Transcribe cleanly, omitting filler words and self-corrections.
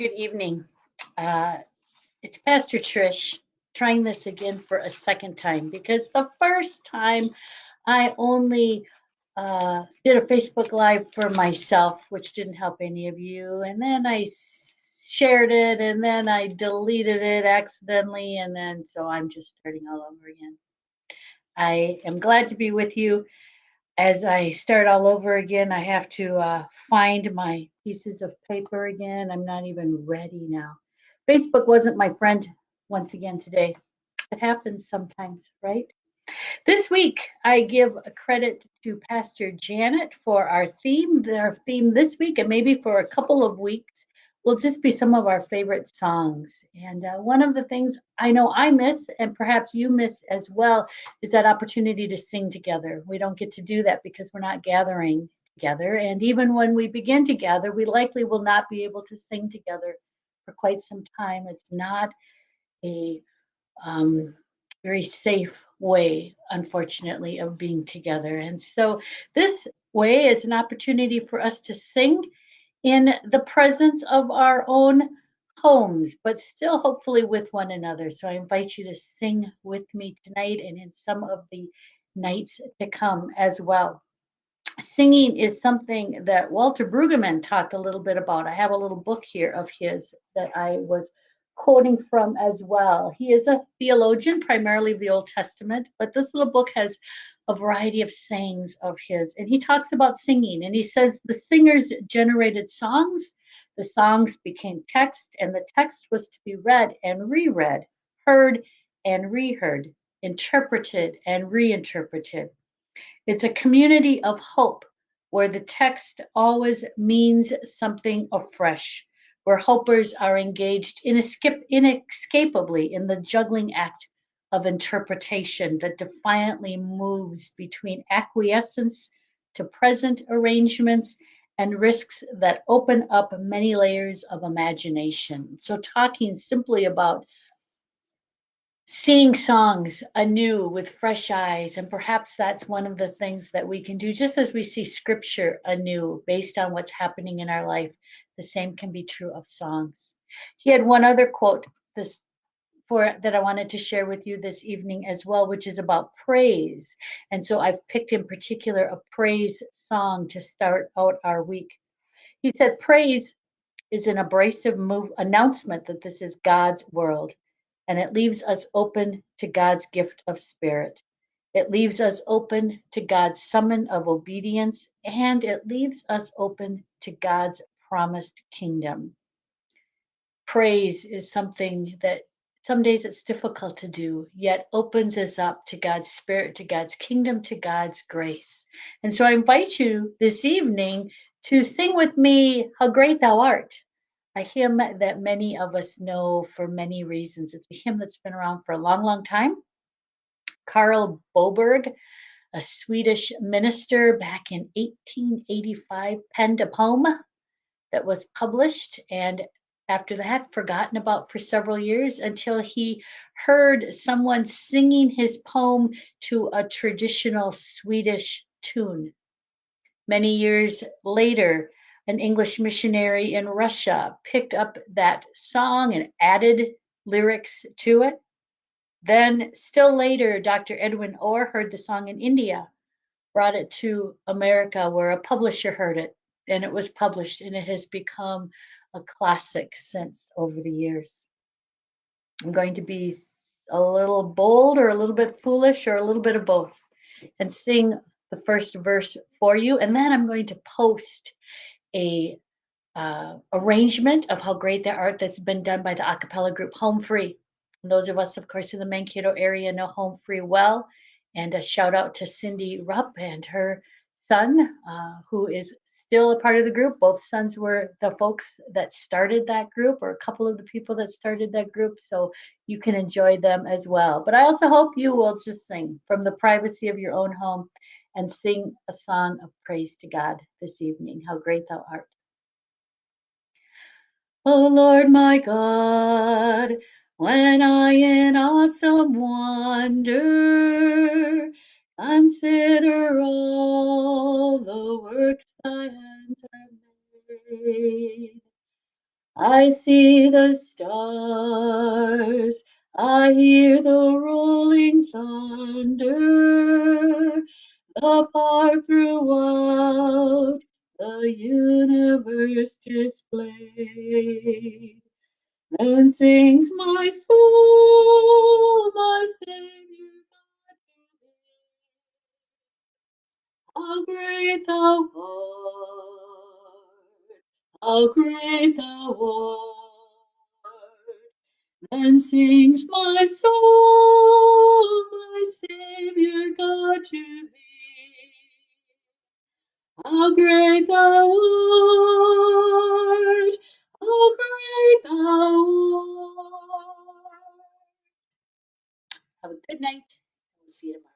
Good evening. Uh, it's Pastor Trish trying this again for a second time because the first time I only did a Facebook Live for myself, which didn't help any of you. And then shared it and then I deleted it accidentally. And then so I'm just starting all over again. I am glad to be with you. As I start all over again, I have to find my pieces of paper again. I'm not even ready now. Facebook wasn't my friend once again today. It happens sometimes, right? This week, I give a credit to Pastor Janet for our theme. Our theme this week, and maybe for a couple of weeks, will just be some of our favorite songs. And one of the things I know I miss, and perhaps you miss as well, is that opportunity to sing together. We don't get to do that because we're not gathering together. And even when we begin to gather, we likely will not be able to sing together for quite some time. It's not a um, very safe way, unfortunately, of being together. And so this way is an opportunity for us to sing in the presence of our own homes, but still hopefully with one another. So I invite you to sing with me tonight and in some of the nights to come as well. Singing is something that Walter Brueggemann talked a little bit about. I have a little book here of his that I was quoting from as well. He is a theologian, primarily of the Old Testament, but this little book has a variety of sayings of his. And he talks about singing, and he says the singers generated songs, the songs became text, and the text was to be read and reread, heard and reheard, interpreted and reinterpreted. It's a community of hope where the text always means something afresh, where hopers are engaged inescapably in the juggling act of interpretation that defiantly moves between acquiescence to present arrangements and risks that open up many layers of imagination. So, talking simply about seeing songs anew with fresh eyes. And perhaps that's one of the things that we can do, just as we see scripture anew based on what's happening in our life. The same can be true of songs. He had one other quote this for that I wanted to share with you this evening as well, which is about praise. And so I've picked in particular a praise song to start out our week. He said, praise is an abrasive announcement that this is God's world, and it leaves us open to God's gift of spirit. It leaves us open to God's summon of obedience, and it leaves us open to God's promised kingdom. Praise is something that some days it's difficult to do, yet opens us up to God's spirit, to God's kingdom, to God's grace. And so I invite you this evening to sing with me, How Great Thou Art, a hymn that many of us know for many reasons. It's a hymn that's been around for a long, long time. Karl Boberg, a Swedish minister back in 1885, penned a poem that was published and after that forgotten about for several years until he heard someone singing his poem to a traditional Swedish tune. Many years later, an English missionary in Russia picked up that song and added lyrics to it. Then, still later, Dr. Edwin Orr heard the song in India, brought it to America where a publisher heard it, and it was published, and it has become a classic since over the years. I'm going to be a little bold or a little bit foolish or a little bit of both and sing the first verse for you, and then I'm going to post a arrangement of How Great Thou Art that's been done by the a cappella group Home Free. And those of us, of course, in the Mankato area know Home Free well. And a shout out to Cindy Rupp and her son, who is still a part of the group. Both sons were the folks that started that group, or a couple of the people that started that group. So you can enjoy them as well. But I also hope you will just sing from the privacy of your own home and sing a song of praise to God this evening. How great thou art. O Lord my God, when I in awesome wonder consider all the works thy hands have made, I see the stars, I hear the rolling thunder, the power throughout the universe displayed. Then sings my soul, my Savior God to thee. How great thou art, how great thou art. Then sings my soul, my Savior God to thee. How great thou art, how great thou art. Have a good night. We'll see you tomorrow.